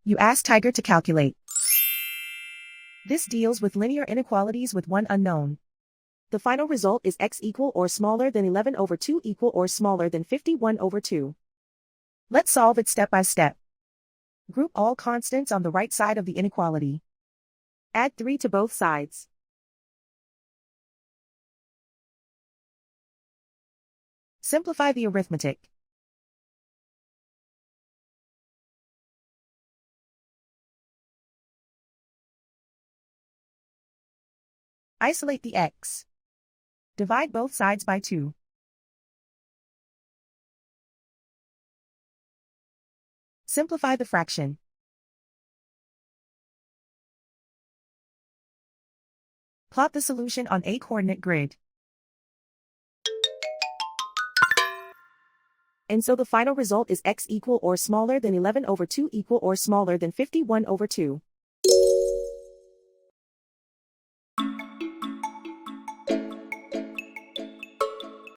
You ask Tiger to calculate. This deals with linear inequalities with one unknown. The final result is x equal or smaller than 11 over 2 equal or smaller than 51 over 2. Let's solve it step by step. Group all constants on the right side of the inequality. Add 3 to both sides. Simplify the arithmetic. Isolate the x. Divide both sides by 2. Simplify the fraction. Plot the solution on a coordinate grid. And so the final result is x equal or smaller than 11 over 2 equal or smaller than 51 over 2.